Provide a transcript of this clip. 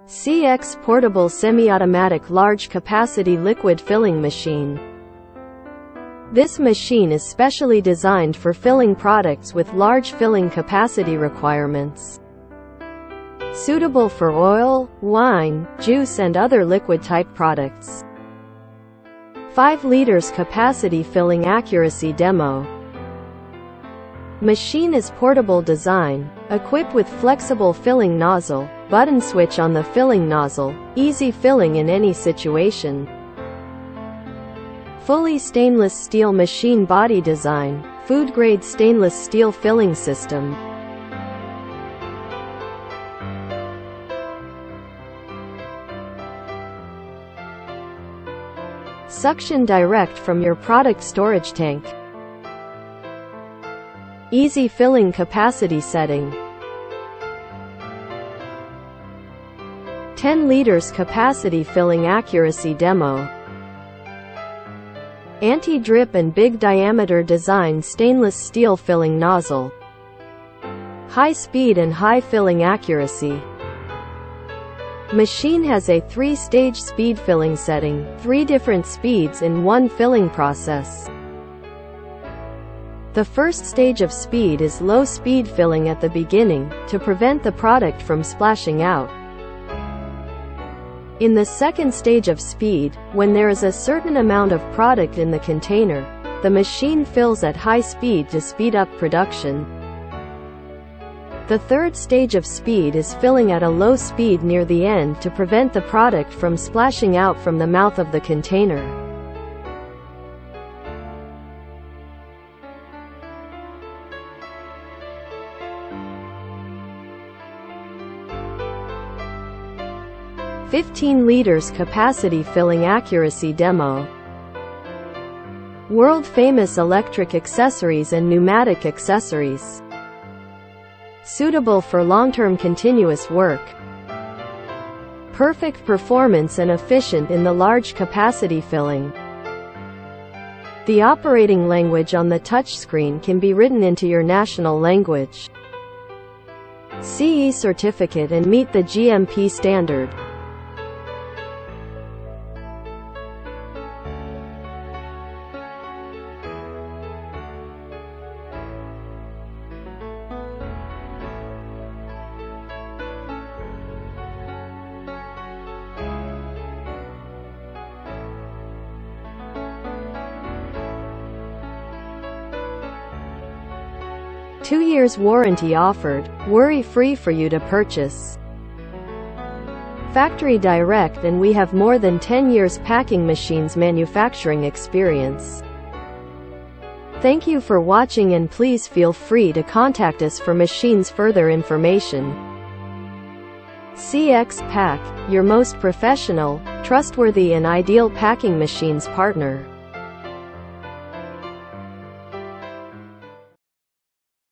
CX Portable Semi-Automatic Large Capacity Liquid Filling Machine. This machine is specially designed for filling products with large filling capacity requirements. Suitable for oil, wine, juice and other liquid-type products. 5 liters capacity filling accuracy demo. Machine is portable design, equipped with flexible filling nozzle, button switch on the filling nozzle, easy filling in any situation. Fully stainless steel machine body design, food-grade stainless steel filling system. Suction direct from your product storage tank. Easy filling capacity setting. 10 liters capacity filling accuracy demo. Anti-drip and big diameter design stainless steel filling nozzle. High speed and high filling accuracy. Machine has a 3-stage speed filling setting, 3 different speeds in one filling process. The first stage of speed is low speed filling at the beginning, to prevent the product from splashing out. In the second stage of speed, when there is a certain amount of product in the container, the machine fills at high speed to speed up production. The third stage of speed is filling at a low speed near the end to prevent the product from splashing out from the mouth of the container. (15 liters capacity filling accuracy demo. World-famous electric accessories and pneumatic accessories. Suitable for long-term continuous work. Perfect performance and efficient in the large capacity filling. The operating language on the touchscreen can be written into your national language. CE certificate and meet the GMP standard. Two years warranty offered, worry-free for you to purchase. Factory direct, and we have more than 10 years packing machines manufacturing experience. Thank you for watching and please feel free to contact us for machines further information. CX Pack, your most professional, trustworthy and ideal packing machines partner.